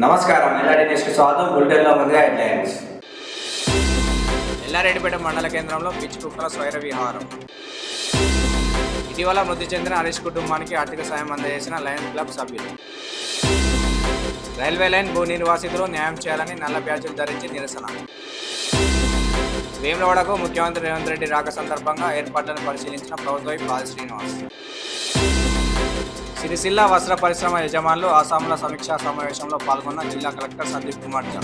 నమస్కారం. ఎల్ఆర్డి న్యూస్కి స్వాగతం. బులెటిన్లో ముందుగా హెడ్లైన్స్. ఎల్లారెడ్డిపేట మండల కేంద్రంలో పిచ్చి కుక్కల స్వైర విహారం. ఇటీవల మృతి చెందిన హరీష్ కుటుంబానికి ఆర్థిక సాయం అందజేసిన లయన్ క్లబ్ సభ్యులు. రైల్వే లైన్ భూ నిర్వాసితులు న్యాయం చేయాలని నల్ల బ్యాడ్జీలు ధరించి నిరసన. వేములవాడకు ముఖ్యమంత్రి రేవంత్ రెడ్డి రాక సందర్భంగా ఏర్పాట్లను పరిశీలించిన ప్రభుత్వ పాల్ శ్రీనివాస్. సిరిసిల్ల వస్త్ర పరిశ్రమ యజమానులు ఆసాముల సమీక్షా సమావేశంలో పాల్గొన్న జిల్లా కలెక్టర్ సందీప్ కుమార్ ఝా.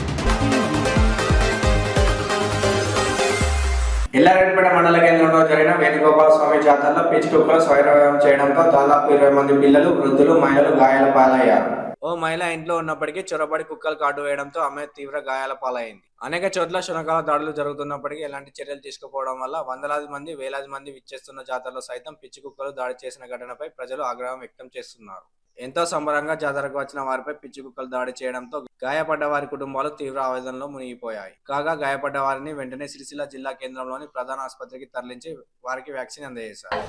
ఎల్లారెడ్డిపేట మండల కేంద్రంలో జరిగిన వేణుగోపాల స్వామి జాతరలో పిచ్చి కుక్కలు స్వైరవ్యం చేయడంతో దాదాపు 20 మంది పిల్లలు, వృద్ధులు, మహిళలు గాయాల పాలయ్యారు. ఓ మహిళ ఇంట్లో ఉన్నప్పటికీ చొరబడి కుక్కలు కాటు వేయడంతో ఆమె తీవ్ర గాయాల పాలైంది. అనేక చోట్ల శునకాల దాడులు జరుగుతున్నప్పటికీ ఎలాంటి చర్యలు తీసుకోకపోవడం వల్ల వందలాది మంది, వేలాది మంది విచ్చేస్తున్న జాతరలో సైతం పిచ్చి కుక్కలు దాడి చేసిన ఘటనపై ప్రజలు ఆగ్రహం వ్యక్తం చేస్తున్నారు. ఎంతో సంబరంగా జాతరకు వచ్చిన వారిపై పిచ్చి కుక్కలు దాడి చేయడంతో గాయపడ్డ వారి కుటుంబాలు తీవ్ర ఆవేదనలో మునిగిపోయాయి. కాగా గాయపడ్డ వారిని వెంటనే సిరిసిల్ల జిల్లా కేంద్రంలోని ప్రధాన ఆసుపత్రికి తరలించి వారికి వ్యాక్సిన్ అందజేశారు.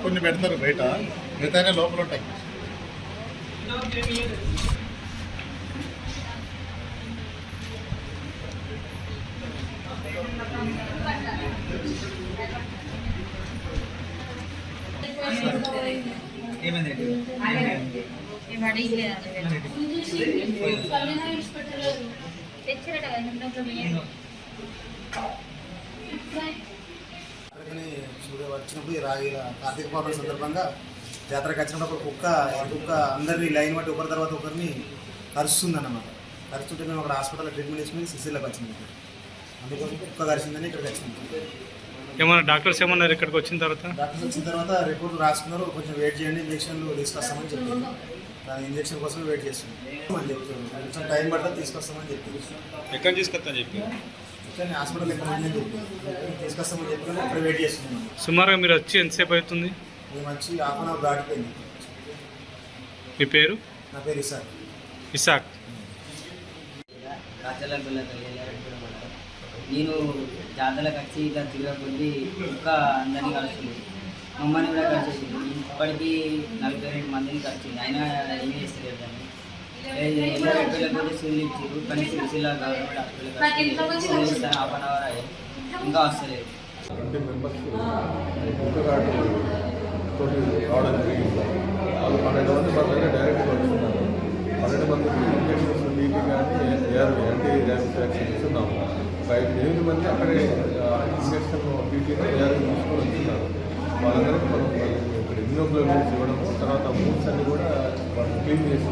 కొన్ని పెడతారు బయట, మిగతానే లోపల ఉంటాయి. వచ్చినప్పుడు రాగిల కార్తీక పౌర్ణమి సందర్భంగా జాతరకు వచ్చినప్పుడు కుక్క అందరినీ లైన్ బట్టి ఒకరి తర్వాత ఒకరిని కరుస్తుందన్నమాట. కరుస్తుంటే మేము అక్కడ హాస్పిటల్లో ట్రీట్మెంట్ తీసుకుని సిసిల్లోకి వచ్చింది. అందుకోసం కుక్క కరిచిందని ఇక్కడికి వచ్చింది. ఏమన్నా డాక్టర్స్ ఏమన్నారు ఇక్కడికి వచ్చిన తర్వాత? డాక్టర్స్ వచ్చిన తర్వాత రిపోర్ట్లు రాసుకున్నారు. కొంచెం వెయిట్ చేయండి, ఇంజక్షన్లు తీసుకొస్తామని చెప్పింది. ఇంజక్షన్ కోసం వెయిట్ చేస్తున్నాం అని చెప్తున్నాం. కొంచెం టైం పడుతుంది, తీసుకొస్తామని చెప్పింది. ఎక్కడ తీసుకొస్తామని చెప్పి హాస్పిటల్ ఎక్కడ అని చెప్పి తీసుకొస్తామని చెప్పి అక్కడ వెయిట్ చేస్తున్నాం. సుమారుగా మీరు వచ్చి ఎంతసేపు అవుతుంది? మేము వచ్చి ½ అవర్ దాటిపోయింది. మీ పేరు? నా పేరు ఇసాక్. నేను జాతరకు వచ్చి ఇలా తిరగకొద్ది కుక్క అందరినీ కలుస్తుంది, మమ్మల్ని కూడా కలిసేసింది. ఇప్పటికీ 42 మందిని కలిసింది, అయినా ఏం చేస్తలేదు దాన్ని. ఎల్లారెడ్డిపేటకు సూర్యులు ఇచ్చారు, కానీ సిరిసిల్ల గవర్నమెంట్ హాస్పిటల్ ½ అవర్ అయ్యి ఇంకా వస్తలేదు. 20 మెంబర్స్ కుక్కగాటు తోటి రావడం జరిగింది. వాళ్ళు 12 మంది మన దగ్గర డైరెక్ట్గా వచ్చిన్నారు. 12 మందికి ఇంజక్షన్స్ టీపీ కానీ యాంటీ ర్యాబిస్ వ్యాక్సిన్ ఇస్తున్నాము. 8 మంది అక్కడే ఇంజక్షన్ టీటీ ఏఆర్వి తీసుకొని వచ్చిన్నారు. వాళ్ళందరికీ మనం ఇక్కడ ఇమ్యూనోగ్లోబులిన్స్ ఇవ్వడము, తర్వాత మూడ్స్ అన్ని కూడా వాళ్ళు క్లీన్ చేసి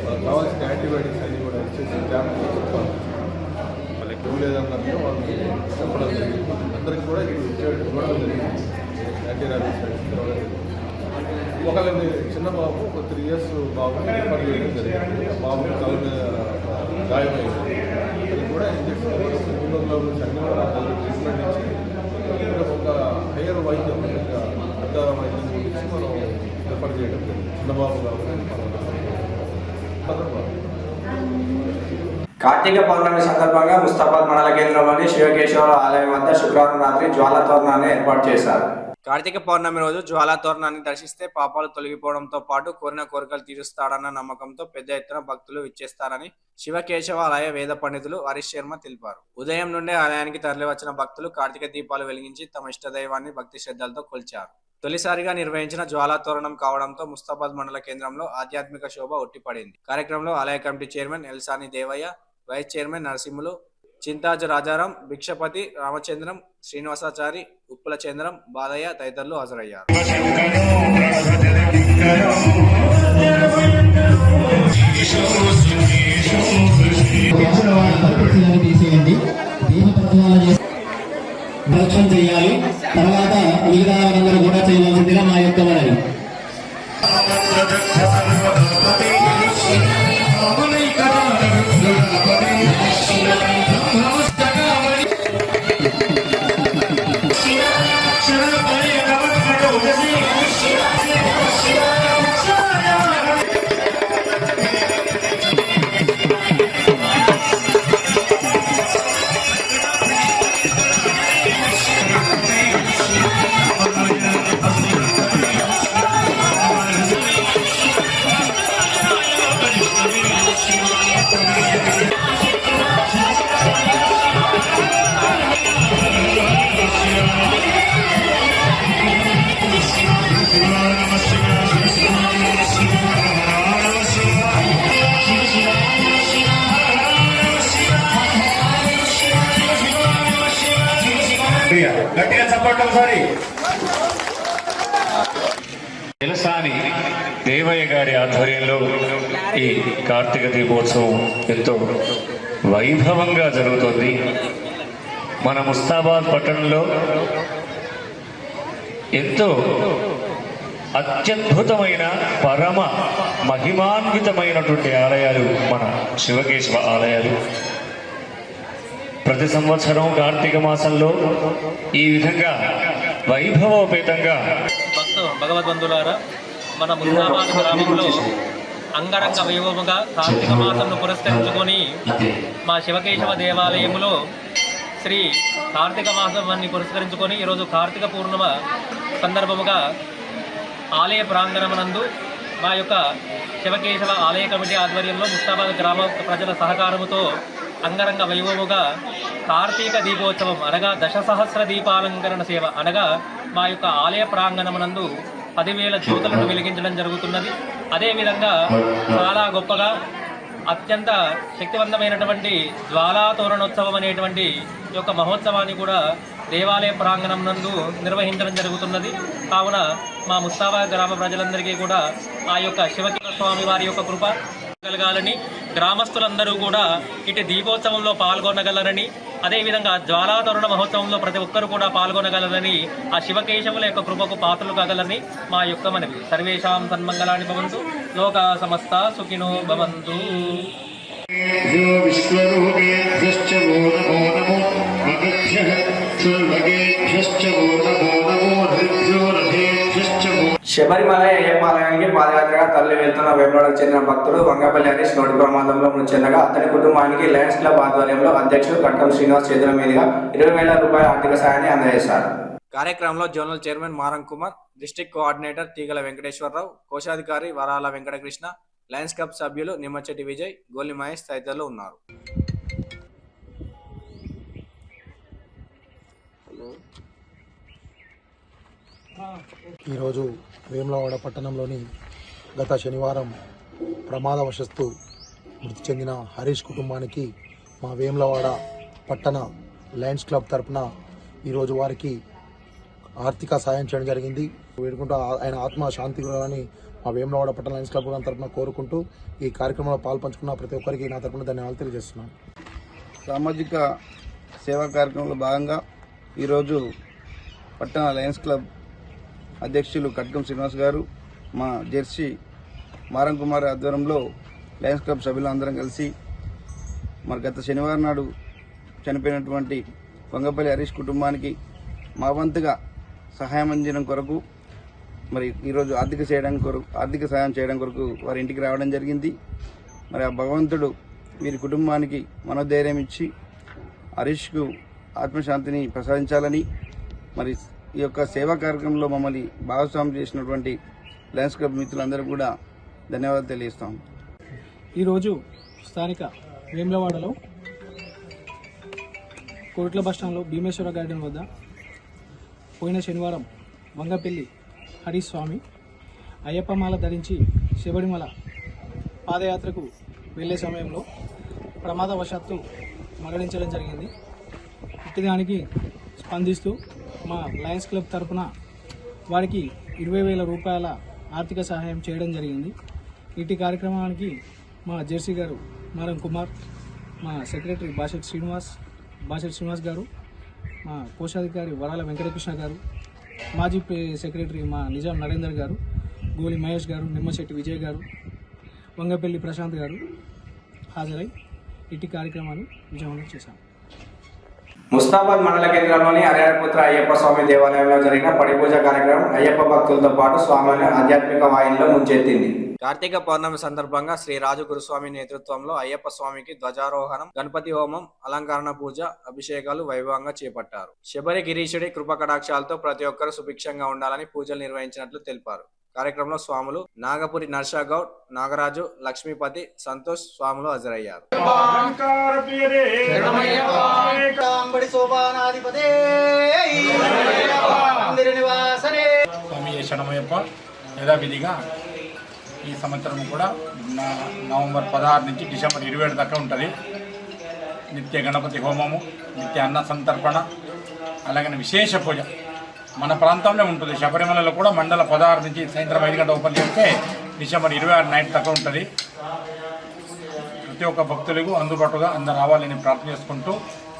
వాళ్ళకి కావాల్సిన యాంటీబయాటిక్స్ అన్ని కూడా ఇచ్చేసి క్యాంప్ చెప్పాలి. వాళ్ళకి ఎవరు లేదన్నట్టు వాళ్ళు చెప్పడం జరిగింది. అందరికీ కూడా ఇవ్వడం జరిగింది. యాంటీ ర్యాబిస్ వ్యాక్సిన్ ఇవ్వడం జరిగింది. ఒకళ్ళని చిన్న బాబు, ఒక 3 years బాబుని రిఫర్ చేయడం జరిగింది. బాబు కళ్ళ మీద గాయమైంది. అది కూడా ఇంజక్షన్ ఇమ్యూనోగ్లోబులిన్స్ అన్ని కూడా ట్రీట్మెంట్ ఇచ్చి ఒక హైయర్ వైద్యం, పెద్ద వైద్యం గురించి మనం రిఫర్ చేయడం జరిగింది. చిన్న బాబు కాబట్టి కార్తీక పౌర్ణమి సందర్భంగా ముస్తాబాద్ మండల కేంద్రంలోని శివకేశవ ఆలయం వద్ద శుక్రవారం రాత్రి జ్వాలా తోరణాన్ని ఏర్పాటు చేశారు. కార్తీక పౌర్ణమి రోజు జ్వాలా తోరణాన్ని దర్శిస్తే పాపాలు తొలగిపోవడంతో పాటు కోరిన కోరికలు తీరుస్తాడన్న నమ్మకంతో పెద్ద ఎత్తున భక్తులు ఇచ్చేస్తారని శివకేశవ ఆలయ వేద పండితులు హరీష్ శర్మ తెలిపారు. ఉదయం నుండే ఆలయానికి తరలివచ్చిన భక్తులు కార్తీక దీపాలు వెలిగించి తమ ఇష్టదైవాన్ని భక్తి శ్రద్ధలతో కొలిచారు. తొలిసారిగా నిర్వహించిన జ్వాలా తోరణం కావడంతో ముస్తాబాద్ మండల కేంద్రంలో ఆధ్యాత్మిక శోభ ఉట్టిపడింది. కార్యక్రమంలో ఆలయ committee chairman Elsani Devayya, vice chairman Narasimhulu, Chintaj Rajaram, Bhikshapathi, Ramachandram, Srinivasachari, Uppula Chandram, Balayya తదితరులు హాజరయ్యారు. చేయాలి. తర్వాత మిగతా వారందరూ కూడా చేయవలసిందిగా మా యొక్క మనవి. గట్టిగా చెప్పండి ఒకసారి. తెలుసాని దేవయ్య గారి ఆధ్వర్యంలో ఈ కార్తీక దీపోత్సవం ఎంతో వైభవంగా జరుగుతుంది. మన ముస్తాబాద్ పట్టణంలో ఎంతో అత్యద్భుతమైన పరమ మహిమాన్వితమైనటువంటి ఆలయాలు మన శివకేశవ ఆలయాలు. ప్రతి సంవత్సరం కార్తీక మాసంలో ఈ విధంగా వైభవోపేతంగా భగవద్బంధులారా, మన ముస్తాబాద్ గ్రామంలో అంగరంగ వైభవముగా కార్తీక మాసంను పురస్కరించుకొని మా శివకేశవ దేవాలయంలో శ్రీ కార్తీక మాసాన్ని పురస్కరించుకొని ఈరోజు కార్తీక పూర్ణిమ సందర్భముగా ఆలయ ప్రాంగణమునందు మా యొక్క శివకేశవ ఆలయ కమిటీ ఆధ్వర్యంలో ముస్తాబాద్ గ్రామ ప్రజల సహకారముతో అంగరంగ వైభవముగా కార్తీక దీపోత్సవం అనగా దశసహస్ర దీపాలంకరణ సేవ అనగా మా యొక్క ఆలయ ప్రాంగణమునందు 10,000 జ్యోతులను వెలిగించడం జరుగుతున్నది. అదేవిధంగా చాలా గొప్పగా అత్యంత శక్తివంతమైనటువంటి జ్వాలా తోరణోత్సవం అనేటువంటి యొక్క మహోత్సవాన్ని కూడా దేవాలయ ప్రాంగణం నందు నిర్వహించడం జరుగుతున్నది. కావున మా ముస్తాబాద్ గ్రామ ప్రజలందరికీ కూడా ఆ యొక్క శివకేశవ స్వామి వారి యొక్క కృప కలగాలని, గ్రామస్తులందరూ కూడా ఇటు దీపోత్సవంలో పాల్గొనగలరని, అదేవిధంగా జ్వాలాతోరణ మహోత్సవంలో ప్రతి ఒక్కరు కూడా పాల్గొనగలరని, ఆ శివకేశవుల యొక్క కృపకు పాత్రలు కాగలని మా యొక్క మనవి. సర్వేషాం సన్మంగళాని భవంతు, లోకా సమస్త సుఖినో భవంతు. శబరిమల అయ్యప్ప ఆలయానికి పాదయాత్రగా తరలి వెళ్తున్న వేములవాడకు చెందిన భక్తుడు వంగపల్లి హరీష్ రోడ్డు ప్రమాదంలో మృతి చెందగా అతని కుటుంబానికి లయన్స్ క్లబ్ ఆధ్వర్యంలో అధ్యక్షుడు కట్కం శ్రీనివాస్ చేతుల మీదుగా 20,000 రూపాయల ఆర్థిక సాయాన్ని అందజేశారు. కార్యక్రమంలో జోనల్ చైర్మన్ మారం కుమార్, డిస్ట్రిక్ట్ కోఆర్డినేటర్ తీగల వెంకటేశ్వరరావు, కోశాధికారి వరాల వెంకటకృష్ణ, లయన్స్ క్లబ్ సభ్యులు నిమ్మచెట్టి విజయ్, గోలి మహేష్ తదితరులు ఉన్నారు. ఈరోజు వేములవాడ పట్టణంలోని గత శనివారం ప్రమాదవశత్తు మృతి చెందిన హరీష్ కుటుంబానికి మా వేములవాడ పట్టణ లయన్స్ క్లబ్ తరపున ఈరోజు వారికి ఆర్థిక సాయం చేయడం జరిగింది. వేడుకుంటూ ఆయన ఆత్మ శాంతి కలగాలని మా వేములవాడ పట్టణ లయన్స్ క్లబ్ తరపున కోరుకుంటూ ఈ కార్యక్రమంలో పాల్పంచుకున్న ప్రతి ఒక్కరికి నా తరపున ధన్యవాదాలు తెలియజేస్తున్నాను. సామాజిక సేవా కార్యక్రమంలో భాగంగా ఈరోజు పట్టణ లయన్స్ క్లబ్ అధ్యక్షులు కట్కం శ్రీనివాస్ గారు, మా జెర్సీ మారం కుమార్ ఆధ్వర్యంలో లయన్స్ క్లబ్ సభ్యులు అందరం కలిసి మరి గత శనివారం నాడు చనిపోయినటువంటి వంగపల్లి హరీష్ కుటుంబానికి మా వంతుగా సహాయం అందించడం కొరకు మరి ఈరోజు ఆర్థిక సాయం చేయడం కొరకు వారి ఇంటికి రావడం జరిగింది. మరి ఆ భగవంతుడు వీరి కుటుంబానికి మనోధైర్యం ఇచ్చి హరీష్కు ఆత్మశాంతిని ప్రసాదించాలని, మరి ఈ యొక్క సేవా కార్యక్రమంలో మమ్మల్ని భాగస్వామ్యం చేసినటువంటి లయన్స్ క్లబ్ మిత్రులందరూ కూడా ధన్యవాదాలు తెలియజేస్తాం. ఈరోజు స్థానిక వేములవాడలో కోట్ల బస్టాండ్లో భీమేశ్వర గార్డెన్ వద్ద పోయిన శనివారం వంగపల్లి హరీష్ స్వామి అయ్యప్పమాల ధరించి శబరిమల పాదయాత్రకు వెళ్ళే సమయంలో ప్రమాదవశాత్తు మరణించడం జరిగింది. ఇట్టిదానికి స్పందిస్తూ మా లయన్స్ క్లబ్ తరఫున వారికి 20,000 రూపాయల ఆర్థిక సహాయం చేయడం జరిగింది. ఇటు కార్యక్రమానికి మా జెర్సీ గారు మారం కుమార్, మా సెక్రటరీ బాషెట్ శ్రీనివాస్ గారు, మా కోశాధికారి వరాల వెంకటకృష్ణ గారు, మాజీ సెక్రటరీ మా నిజాం నరేందర్ గారు, గోలి మహేష్ గారు, నిమ్మశెట్టి విజయ్ గారు, వంగపల్లి ప్రశాంత్ గారు హాజరై ఇటు కార్యక్రమాన్ని విజయవంతం చేశారు. ముస్తాబాద్ మండల కేంద్రంలోని హరిహరపుత్ర అయ్యప్ప స్వామి దేవాలయంలో జరిగిన పడిపూజ కార్యక్రమం అయ్యప్ప భక్తులతో పాటు స్వామిని ఆధ్యాత్మిక వాయిల్లో ముంచెత్తింది. కార్తీక పౌర్ణమి సందర్భంగా శ్రీ రాజు గురుస్వామి నేతృత్వంలో అయ్యప్ప స్వామికి ధ్వజారోహణం, గణపతి హోమం, అలంకరణ పూజ, అభిషేకాలు వైభవంగా చేపట్టారు. శబరి గిరీశుడి కృపకటాక్షాలతో ప్రతి ఒక్కరూ సుభిక్షంగా ఉండాలని పూజలు నిర్వహించినట్లు తెలిపారు. కార్యక్రమంలో స్వాములు నాగపురి నర్షాగౌడ్, నాగరాజు, లక్ష్మీపతి, సంతోష్ స్వాములు హాజరయ్యారు. స్వామి శరణమయ్యప్ప యథావిధిగా ఈ సంవత్సరం కూడా నవంబర్ 16 నుంచి డిసెంబర్ 27 దాకా ఉంటుంది. నిత్య గణపతి హోమము, నిత్య అన్న సంతర్పణ, అలాగని విశేష పూజ మన ప్రాంతంలో ఉంటుంది. శబరిమలలో కూడా మండల 16 నుంచి సాయంత్రం 5 గంటల ఓపెన్ చేస్తే డిసెంబర్ 26 నైట్ దాకా ఉంటుంది. ప్రతి ఒక్క భక్తులకు అందుబాటుగా అందరు రావాలని ప్రార్థన చేసుకుంటూ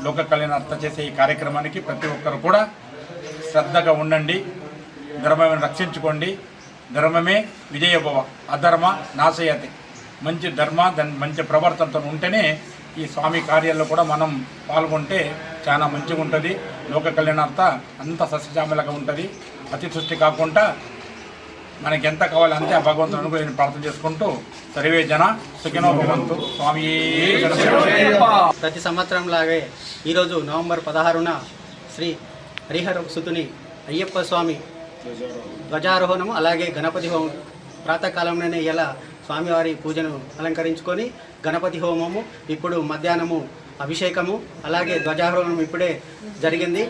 లోక కళ్యాణార్థం చేసే ఈ కార్యక్రమానికి ప్రతి ఒక్కరు కూడా శ్రద్ధగా ఉండండి. ధర్మాన్ని రక్షించుకోండి. ధర్మమే విజయభవ, అధర్మ నాశయతి. మంచి ధర్మ మంచి ప్రవర్తనతో ఉంటేనే ఈ స్వామి కార్యాల్లో కూడా మనం పాల్గొంటే చాలా మంచిగా ఉంటుంది. లోక కళ్యాణార్థ అంత సస్యశ్యామలంగా ఉంటుంది. అతి సృష్టి కాకుండా మనకి ఎంత కావాలి అంతే ఆ భగవంతుని అనుగ్రహాన్ని ప్రార్థన చేసుకుంటూ సర్వే జన సుఖినో భవంతు. స్వామి ప్రతి సంవత్సరం లాగే ఈరోజు నవంబర్ 16న శ్రీ హరిహర సుతుని అయ్యప్ప స్వామి ధ్వజారోహణము అలాగే గణపతి హోమం ప్రాతకాలంలోనే ఇలా స్వామివారి పూజను అలంకరించుకొని గణపతి హోమము, ఇప్పుడు మధ్యాహ్నము అభిషేకము, అలాగే ధ్వజారోహణం ఇప్పుడే జరిగింది.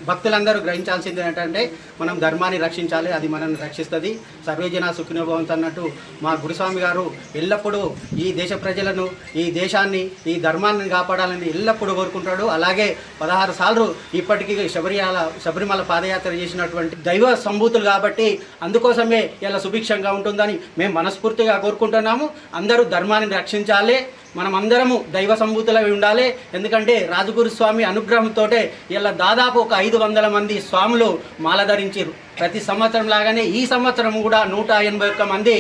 భక్తులందరూ గ్రహించాల్సింది ఏంటంటే మనం ధర్మాన్ని రక్షించాలి, అది మనల్ని రక్షిస్తుంది. సర్వేజన సుఖినో భవంతు అన్నట్టు మా గురుస్వామి గారు ఎల్లప్పుడూ ఈ దేశ ప్రజలను, ఈ దేశాన్ని, ఈ ధర్మాన్ని కాపాడాలని ఎల్లప్పుడూ కోరుకుంటాడు. అలాగే 16 సార్లు ఇప్పటికీ శబరిమల పాదయాత్ర చేసినటువంటి దైవ సంభూతులు కాబట్టి అందుకోసమే ఇలా సుభిక్షంగా ఉంటుందని మేము మనస్ఫూర్తిగా కోరుకుంటున్నాము. అందరూ ధర్మాన్ని రక్షించాలి, మనమందరము దైవ సంభూతులై ఉండాలి. ఎందుకంటే రాజగురు స్వామి అనుగ్రహంతో ఇలా దాదాపు ఒక 500 మంది స్వాములు మాల ధరించారు. ప్రతి సంవత్సరం లాగానే ఈ సంవత్సరం కూడా 181 మంది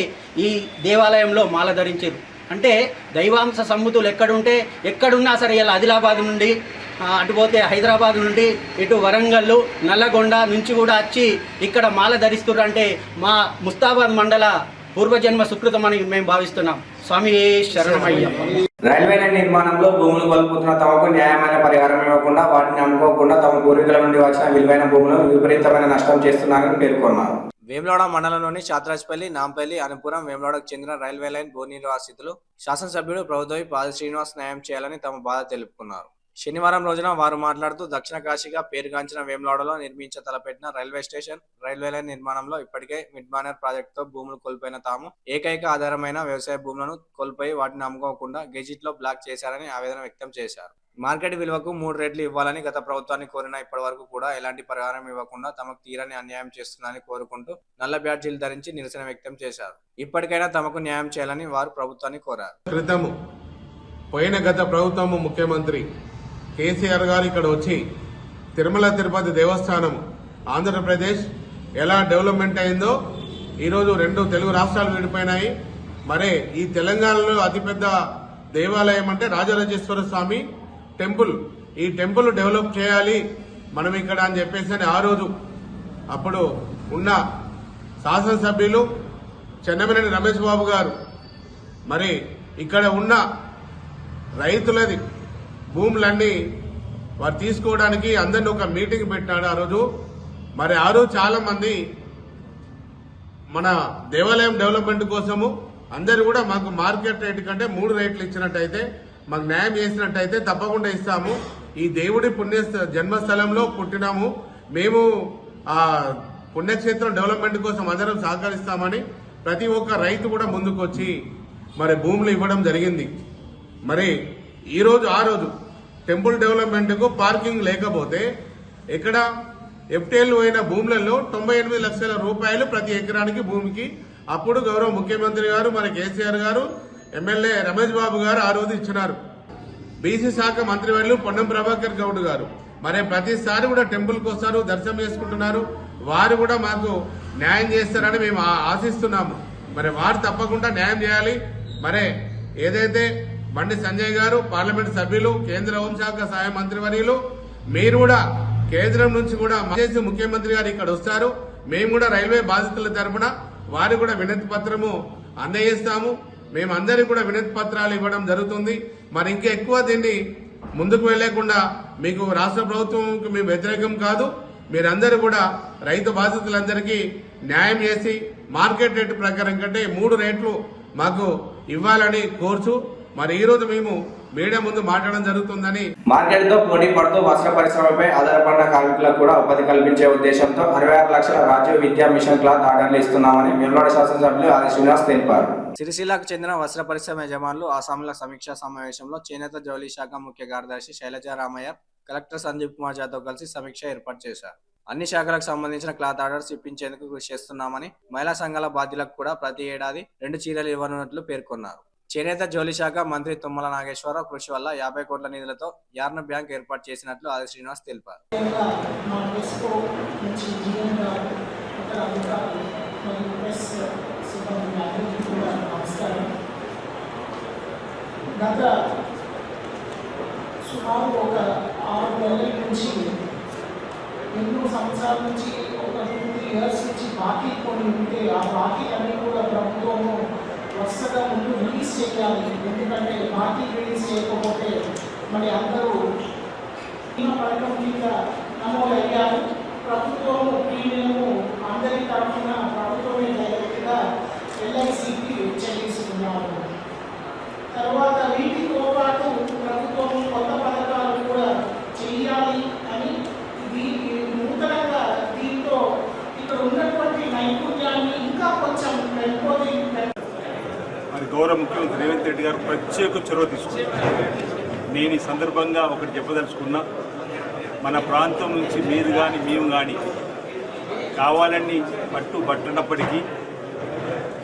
ఈ దేవాలయంలో మాల ధరించారు. అంటే దైవాంశ సంభూతులు ఎక్కడున్నా సరే ఇలా ఆదిలాబాద్ నుండి అటుపోతే హైదరాబాద్ నుండి ఇటు వరంగల్, నల్లగొండ నుంచి కూడా వచ్చి ఇక్కడ మాల ధరిస్తున్నారు. అంటే మా ముస్తాబాద్ మండల పూర్వజన్మ సుకృతమని మేము భావిస్తున్నాం. స్వామి శరణమయ్యప్ప. రైల్వే లైన్ నిర్మాణంలో భూములు కోల్పోతున్న తమకు న్యాయమైన పరిహారం ఇవ్వకుండా వాటిని అమ్ముకోకుండా తమ పూర్వీకుల నుండి వచ్చిన విలువైన భూములను విపరీతమైన నష్టం చేస్తున్నారని పేర్కొన్నారు. వేములవాడ మండలంలోని చాత్రాజ్పల్లి, నాంపల్లి, అనుపురం, వేములవాడకు చెందిన రైల్వే లైన్ భూ నిర్వాసితులు శాసనసభ్యుడు ప్రభుత్వ పాది శ్రీనివాస్ న్యాయం చేయాలని తమ బాధ తెలుపుకున్నారు. శనివారం రోజున వారు మాట్లాడుతూ దక్షిణ కాశీగా పేరుగాంచిన వేములవాడలో నిర్మించ తలపెట్టిన రైల్వే స్టేషన్, రైల్వే లైన్ నిర్మాణంలో ఇప్పటికే మిడ్ బానర్ ప్రాజెక్టుతో భూములు కోల్పోయిన తాము ఏకైక ఆధారమైన వ్యవసాయ భూములను కోల్పోయి వాటిని అమ్ముకోకుండా గెజిట్ లో బ్లాక్ చేశారని ఆవేదన వ్యక్తం చేశారు. మార్కెట్ విలువకు 3 రెట్లు ఇవ్వాలని గత ప్రభుత్వాన్ని కోరినా ఇప్పటి వరకు కూడా ఎలాంటి పరిహారం ఇవ్వకుండా తమకు తీరని అన్యాయం చేస్తుందని కోరుకుంటూ నల్ల బ్యాడ్జీలు ధరించి నిరసన వ్యక్తం చేశారు. ఇప్పటికైనా తమకు న్యాయం చేయాలని వారు ప్రభుత్వాన్ని కోరారు. క్రితము పోయిన గత ప్రభుత్వము ముఖ్యమంత్రి కేసీఆర్ గారు ఇక్కడ వచ్చి తిరుమల తిరుపతి దేవస్థానం ఆంధ్రప్రదేశ్ ఎలా డెవలప్మెంట్ అయిందో ఈరోజు 2 తెలుగు రాష్ట్రాలు విడిపోయినాయి. మరే ఈ తెలంగాణలో అతిపెద్ద దేవాలయం అంటే రాజరాజేశ్వర స్వామి టెంపుల్. ఈ టెంపుల్ డెవలప్ చేయాలి మనం ఇక్కడ అని చెప్పేసి ఆ రోజు అప్పుడు ఉన్న శాసనసభ్యులు చెన్నమనేని రమేష్ బాబు గారు మరి ఇక్కడ ఉన్న రైతులది భూములన్నీ వారు తీసుకోవడానికి అందరినీ ఒక మీటింగ్ పెట్టినాడు ఆ రోజు. మరి ఆ రోజు చాలా మంది మన దేవాలయం డెవలప్మెంట్ కోసము అందరూ కూడా మాకు మార్కెట్ రేట్ కంటే 3 రేట్లు ఇచ్చినట్టయితే, మాకు న్యాయం చేసినట్టయితే తప్పకుండా ఇస్తాము. ఈ దేవుడి జన్మస్థలంలో పుట్టినాము మేము, ఆ పుణ్యక్షేత్రం డెవలప్మెంట్ కోసం అందరం సహకరిస్తామని ప్రతి ఒక్క రైతు కూడా ముందుకొచ్చి మరి భూములు ఇవ్వడం జరిగింది. మరి ఈ రోజు ఆ రోజు టెంపుల్ డెవలప్మెంట్ కు పార్కింగ్ లేకపోతే ఇక్కడ ఎఫ్టీఎల్ అయిన భూములలో 98 లక్షల రూపాయలు ప్రతి ఎకరానికి భూమికి అప్పుడు గౌరవ ముఖ్యమంత్రి గారు మరి కేసీఆర్ గారు ఎమ్మెల్యే రమేష్ బాబు గారు ఆ రోజు ఇచ్చినారు. బీసీ శాఖ మంత్రివర్యులు పొన్నం ప్రభాకర్ గౌడ్ గారు మరి ప్రతిసారి కూడా టెంపుల్కి వస్తారు, దర్శనం చేసుకుంటున్నారు. వారు కూడా మాకు న్యాయం చేస్తారని మేము ఆశిస్తున్నాము. మరి వారు తప్పకుండా న్యాయం చేయాలి. మరే ఏదైతే బండి సంజయ్ గారు పార్లమెంట్ సభ్యులు, కేంద్ర హోంశాఖ సహాయ మంత్రివర్యులు, మీరు కూడా కేంద్రం నుంచి కూడా ముఖ్యమంత్రి గారు ఇక్కడ వస్తారు. మేము కూడా రైల్వే బాధితుల తరఫున వారు కూడా వినతి పత్రము అందజేస్తాము. మేమందరికీ కూడా వినతి పత్రాలు ఇవ్వడం జరుగుతుంది. మరి ఇంకా ఎక్కువ దీన్ని ముందుకు వెళ్లకుండా మీకు రాష్ట్ర ప్రభుత్వంకి మేము వ్యతిరేకం కాదు. మీరందరూ కూడా రైతు బాధితులందరికీ న్యాయం చేసి మార్కెట్ రేటు ప్రకారం కంటే 3 రేట్లు మాకు ఇవ్వాలని కోరుచు మరి ఈ రోజు మేము మీడియా ముందు మాట్లాడడం జరుగుతుందని. మార్కెట్ తో పోటీ పడుతూ వస్త్ర పరిశ్రమపై ఆధారపడిన కార్మికులకు కూడా ఉపాధి కల్పించే ఉద్దేశంతో 66 లక్షల రాజీవ్ విద్యా మిషన్ క్లాత్ ఆర్డర్లు ఇస్తున్నామని వేములవాడ శాసనసభ్యులు ఆది శ్రీనివాస్ తెలిపారు. సిరిసిల్లకు చెందిన వస్త్ర పరిశ్రమ యజమానులు ఆసాంల సమీక్షా సమావేశంలో చేనేత జౌళి శాఖ ముఖ్య కార్యదర్శి శైలజ రామయ్య, కలెక్టర్ సందీప్ కుమార్ జాతో కలిసి సమీక్ష ఏర్పాటు చేశారు. అన్ని శాఖలకు సంబంధించిన క్లాత్ ఆర్డర్స్ ఇప్పించేందుకు కృషి చేస్తున్నామని, మహిళా సంఘాల బాధ్యులకు కూడా ప్రతి ఏడాది 2 చీరలు ఇవ్వనున్నట్లు పేర్కొన్నారు. చేనేత జౌళి శాఖ మంత్రి తుమ్మల నాగేశ్వరరావు కృషి వల్ల 50 కోట్ల నిధులతో యార్న్ బ్యాంక్ ఏర్పాటు చేసినట్లు ఆది శ్రీనివాస్ తెలిపారు. గత సుమారు ఒక 6 నెలల నుంచి ఎన్నో సంవత్సరాల నుంచి ఒక 2 ఇయర్స్ నుంచి బాకీ కొని ఉంటే ఆ బాకీలన్నీ కూడా ప్రభుత్వము వరుసగా ముందు రిలీజ్ చేయాలి. ఎందుకంటే బాకీ రిలీజ్ చేయకపోతే మరి అందరూ పథకం కింద నమోదయ్యారు. ప్రభుత్వము ప్రీమియము అందరి తరఫున ప్రభుత్వమే డైరెక్ట్గా LICకి చెల్లిస్తున్నారు. తర్వాత వీటితో పాటు ప్రభుత్వం కొత్త పథకాలు కూడా చేయాలి అని నూతనంగా దీంతో ఇక్కడ ఉన్నటువంటి నైపుణ్యాన్ని ఇంకా కొంచెం మరి గౌరవ ముఖ్యమంత్రి రేవంత్ రెడ్డి గారు ప్రత్యేక చొరవ తీసుకున్నారు. నేను ఈ సందర్భంగా ఒకటి చెప్పదలుచుకున్నా, మన ప్రాంతం నుంచి మీరు కానీ మేము కానీ కావాలని పట్టునప్పటికీ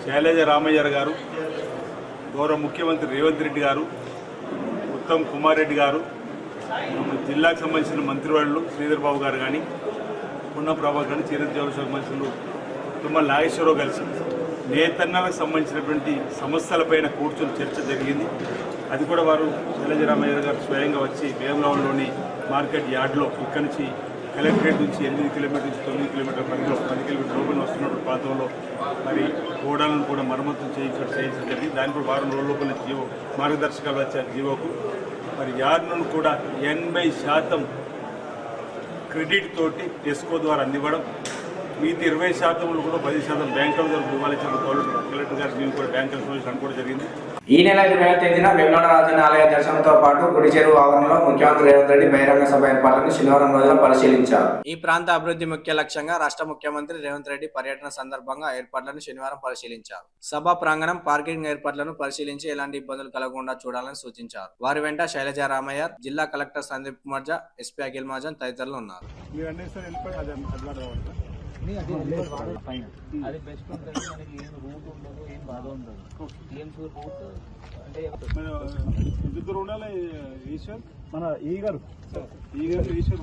శైలజ రామయ్య గారు, గౌరవ ముఖ్యమంత్రి రేవంత్ రెడ్డి గారు, ఉత్తమ్ కుమార్ రెడ్డి గారు, జిల్లాకు సంబంధించిన మంత్రివర్యులు శ్రీధర్ బాబు గారు కానీ, పున్నం ప్రభాకర్ కానీ, చేనేత జౌళి శాఖ మంత్రులు తుమ్మల నాగేశ్వరరావు కలిసి నేతన్నలకు సంబంధించినటువంటి సమస్యలపైన కూర్చొని చర్చ జరిగింది. అది కూడా వారు శైలజ రామయ్య గారు స్వయంగా వచ్చి వేములవాడలోని మార్కెట్ యార్డ్లో ఇక్కడి నుంచి కలెక్టరేట్ నుంచి 8 కిలోమీటర్ నుంచి 9 కిలోమీటర్ల పరిధిలో 10 కిలోమీటర్ లోపల వస్తున్న ప్రాంతంలో మరి గోడాలను కూడా మరమ్మతులు చేయించడం జరిగింది. దాని కూడా వారం రోజుల లోపల జీవో మార్గదర్శకాలు వచ్చారు. జీవోకు మరి యార్డులను కూడా 80% క్రెడిట్ తోటి టెస్కో ద్వారా అందివ్వడం, మిగతా 20% కూడా 10% బ్యాంకుల ద్వారా ఇవ్వాలని కలెక్టర్ గారు మేము కూడా బ్యాంకుల సొల్యూషన్ అనుకోవడం జరిగింది. ఈ నెల 20వ తేదీన వేములవాడ రాజన్న ఆలయ దర్శనంతో పాటు గుడి చెరువు ఆవరణలో ముఖ్యమంత్రి రేవంత్ రెడ్డి బహిరంగ సభ ఏర్పాట్లను శనివారం రోజున పరిశీలించారు. ఈ ప్రాంత అభివృద్ధి ముఖ్య లక్ష్యంగా రాష్ట్ర ముఖ్యమంత్రి రేవంత్ రెడ్డి పర్యటన సందర్భంగా ఏర్పాట్లను శనివారం పరిశీలించారు. సభా ప్రాంగణం, పార్కింగ్ ఏర్పాట్లను పరిశీలించి ఎలాంటి ఇబ్బందులు కలగకుండా చూడాలని సూచించారు. వారి వెంట శైలజ రామయ్య, జిల్లా కలెక్టర్ సందీప్ కుమార్ జా, ఎస్పీ అఖిల్ మహాజన్ తదితరులు ఉన్నారు. అది బెస్ట్ ఉంటుంది. మనకి ఏం రూట్ ఉండదు, ఏం బాధ ఉండదు. టీఎంసీ రూట్ అంటే ఇద్దరు ఉండాలి. ఈశ్వర్ మన ఈగరు ఈశ్వర్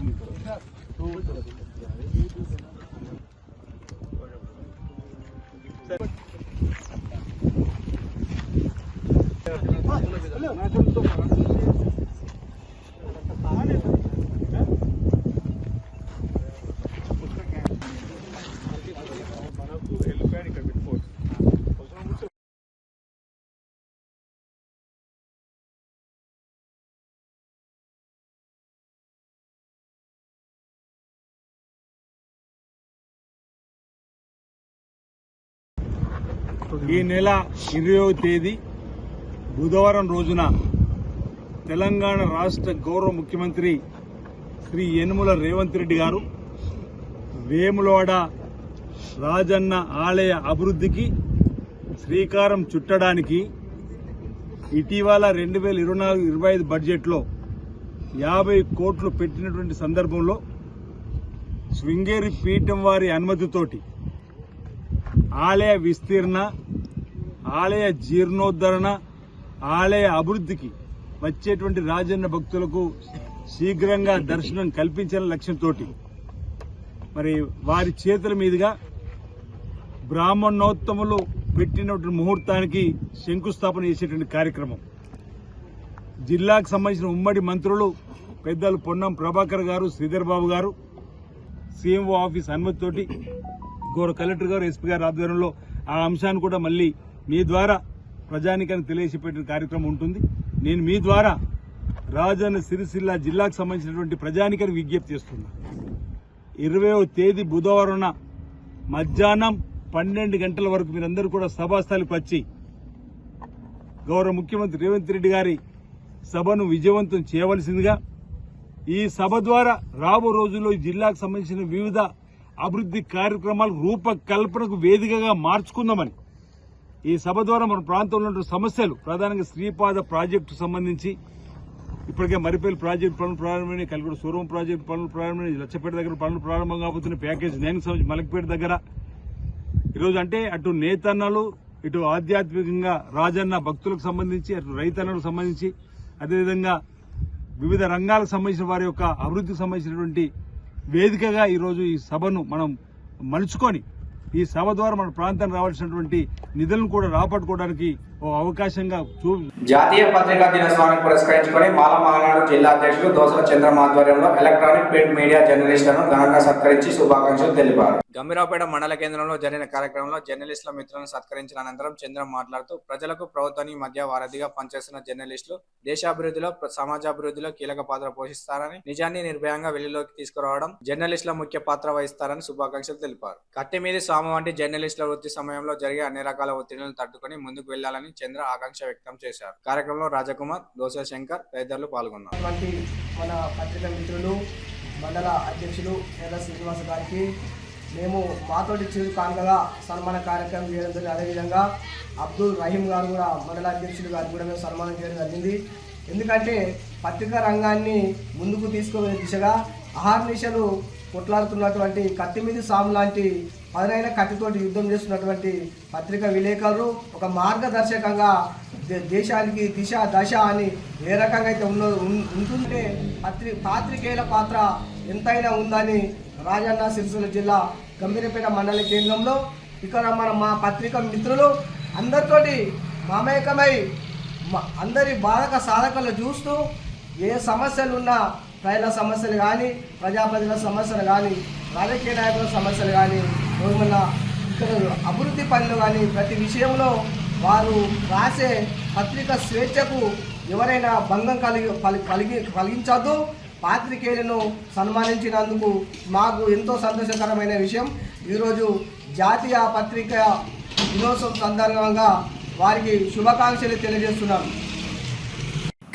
ఈ నెల 20వ తేదీ బుధవారం రోజున తెలంగాణ రాష్ట్ర గౌరవ ముఖ్యమంత్రి శ్రీ యనుమల రేవంత్ రెడ్డి గారు వేములవాడ రాజన్న ఆలయ అభివృద్ధికి శ్రీకారం చుట్టడానికి ఇటీవల 2024-25 బడ్జెట్లో 50 కోట్లు పెట్టినటువంటి సందర్భంలో శృంగేరి పీఠం వారి అనుమతితోటి ఆలయ విస్తీర్ణ, ఆలయ జీర్ణోద్ధరణ, ఆలయ అభివృద్ధికి వచ్చేటువంటి రాజన్న భక్తులకు శీఘ్రంగా దర్శనం కల్పించాలని లక్ష్యంతో మరి వారి చేతుల మీదుగా బ్రాహ్మణోత్తములు పెట్టినటువంటి ముహూర్తానికి శంకుస్థాపన చేసేటువంటి కార్యక్రమం జిల్లాకు సంబంధించిన ఉమ్మడి మంత్రులు పెద్దలు పొన్నం ప్రభాకర్ గారు, శ్రీధర్ బాబు గారు, CMO ఆఫీస్ అనుమతితోటి గౌరవ కలెక్టర్ గారు, ఎస్పీ గారు ఆధ్వర్యంలో ఆ అంశాన్ని కూడా మళ్ళీ మీ ద్వారా ప్రజానికానికి తెలియజేసే కార్యక్రమం ఉంటుంది. నేను మీ ద్వారా రాజన్న సిరిసిల్ల జిల్లాకు సంబంధించినటువంటి ప్రజానికానికి విజ్ఞప్తి చేస్తున్నా. 20వ తేదీ బుధవారం మధ్యాహ్నం 12 గంటల వరకు మీరందరూ కూడా సభాస్థలికి వచ్చి గౌరవ ముఖ్యమంత్రి రేవంత్ రెడ్డి గారి సభను విజయవంతం చేయవలసిందిగా, ఈ సభ ద్వారా రాబో రోజుల్లో ఈ జిల్లాకు సంబంధించిన వివిధ అభివృద్ధి కార్యక్రమాలు రూపకల్పనకు వేదికగా మార్చుకుందామని, ఈ సభ ద్వారా మన ప్రాంతంలో ఉన్న సమస్యలు ప్రధానంగా శ్రీపాద ప్రాజెక్టు సంబంధించి ఇప్పటికే మరిపల్లి ప్రాజెక్టు పనులు ప్రారంభమైనాయి, కలిగూడ సూరం ప్రాజెక్టు పనులు ప్రారంభమైనాయి, లచ్చపేట దగ్గర పనులు ప్రారంభం కాబోతున్నాయి, ప్యాకేజ్ 9 సంబంధించి మలకపేట దగ్గర. ఈరోజు అంటే అటు నేతన్నలు, ఇటు ఆధ్యాత్మికంగా రాజన్న భక్తులకు సంబంధించి, అటు రైతన్నలకు సంబంధించి, అదేవిధంగా వివిధ రంగాలకు సంబంధించిన వారి యొక్క అభివృద్ధికి సంబంధించినటువంటి వేదికగా ఈరోజు ఈ సభను మనం మలుచుకొని ఈ సభ ద్వారా మన ప్రాంతానికి రావాల్సినటువంటి నిధులను కూడా రాబట్టుకోవడానికి ఓ అవకాశంగా జాతీయ పత్రికా దినోత్సవాన్ని పురస్కరించుకొని మాల మహానాడు జిల్లా అధ్యక్షులు దోసల చంద్రం ఆధ్వర్యంలో ఎలక్ట్రానిక్ ప్రింట్ మీడియా జర్నలిస్టులను ఘనంగా సత్కరించి శుభాకాంక్షలు తెలిపారు. గంభీరావుపేట మండల కేంద్రంలో జరిగిన కార్యక్రమంలో జర్నలిస్టుల మిత్రులను సత్కరించిన అనంతరం చంద్రం మాట్లాడుతూ ప్రజలకు ప్రభుత్వానికి మధ్య వారధిగా పనిచేస్తున్న జర్నలిస్టులు దేశాభివృద్ధిలో సమాజాభివృద్ధిలో కీలక పాత్ర పోషిస్తారని, నిజాన్ని నిర్భయంగా వెలుగులోకి తీసుకురావడం జర్నలిస్టుల ముఖ్య పాత్ర వహిస్తారని శుభాకాంక్షలు తెలిపారు. కత్తిమీది స్వామి వంటి జర్నలిస్టుల వృత్తి సమయంలో జరిగే అన్ని రకాల ఒత్తిడిలను తట్టుకుని ముందుకు వెళ్లాలని చంద్ర ఆకాంక్ష వ్యక్తం చేశారు. కార్యక్రమంలో రాజకుమార్, దోసల శంకర్ తదితరులు పాల్గొన్నారు. మన పత్రికా మిత్రులు, మండల అధ్యక్షులు ఎర్ర శ్రీనివాస గారికి మేము మాతోటి చిరు కానుకగా సన్మాన కార్యక్రమం చేయడం జరిగింది. అదేవిధంగా అబ్దుల్ రహీం గారు కూడా మండల అధ్యక్షులు గారికి కూడా మేము సన్మానం చేయడం జరిగింది. ఎందుకంటే పత్రికా రంగాన్ని ముందుకు తీసుకునే దిశగా అహర్నిశలు కొట్లాడుతున్నటువంటి కత్తిమీది సాము లాంటి పదనైన కత్తితోటి యుద్ధం చేస్తున్నటువంటి పత్రికా విలేకరులు ఒక మార్గదర్శకంగా దేశానికి దిశ దశ అని ఏ రకంగా అయితే ఉంటుంటే పాత్రికేయుల పాత్ర ఎంతైనా ఉందని రాజన్న సిరిసిల్ల జిల్లా గంభీరపేట మండల కేంద్రంలో ఇక్కడ మా పత్రికా మిత్రులు అందరితోటి మమేకమై అందరి బాధక సాధకలు చూస్తూ ఏ సమస్యలు ఉన్నా ప్రజల సమస్యలు కానీ, ప్రజాప్రతినిధుల సమస్యలు కానీ, రాజకీయ నాయకుల సమస్యలు కానీ, మన ఇక్కడ అభివృద్ధి పనులు కానీ ప్రతి విషయంలో వారు రాసే పత్రిక స్వేచ్ఛకు ఎవరైనా భంగం కలిగించద్దు. పాత్రికేయులను సన్మానించినందుకు మాకు ఎంతో సంతోషకరమైన విషయం. ఈరోజు జాతీయ పత్రికా దినోత్సవం సందర్భంగా వారికి శుభాకాంక్షలు తెలియజేస్తున్నాను.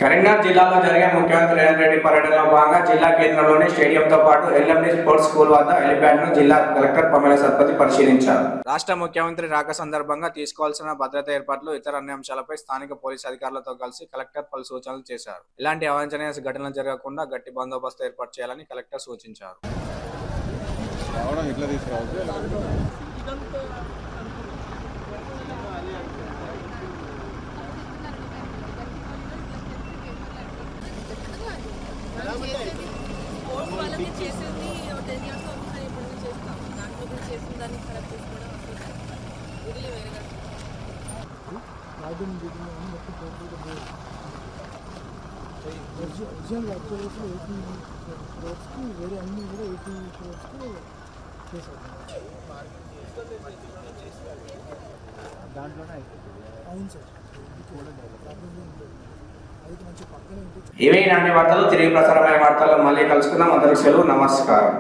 కరీంనగర్ జిల్లాలో జరిగే ముఖ్యమంత్రి రేవంత్ రెడ్డి పర్యటనలో భాగంగా జిల్లా కేంద్రంలోని స్టేడియంతో పాటు ఎల్ఎండి స్పోర్ట్స్ స్కూల్ వద్ద హెలిప్యాడ్ ను జిల్లా కలెక్టర్ పమేల సత్పతి పరిశీలించారు. రాష్ట్ర ముఖ్యమంత్రి రాక సందర్భంగా తీసుకోవాల్సిన భద్రతా ఏర్పాట్లు, ఇతర అన్ని అంశాలపై స్థానిక పోలీసు అధికారులతో కలిసి కలెక్టర్ పలు సూచనలు చేశారు. ఇలాంటి అవాంఛనీయ ఘటనలు జరగకుండా గట్టి బందోబస్తు ఏర్పాటు చేయాలని కలెక్టర్ సూచించారు. చేసేది 10 years అవుతుంది, ఎప్పుడు చేస్తాం దాంట్లో కూడా చేసిన దాన్ని కరెక్ట్ చేసుకోవడం అసలు వేరేగా వేరే అన్ని కూడా 80 crores చేశారు. దాంట్లోనే అవును సార్. ఇవే ఇలాంటి వార్తలు తిరిగి ప్రసారమైన వార్తల్లో మళ్ళీ కలుసుకుందాం. అందరికీ సెలవు, నమస్కారం.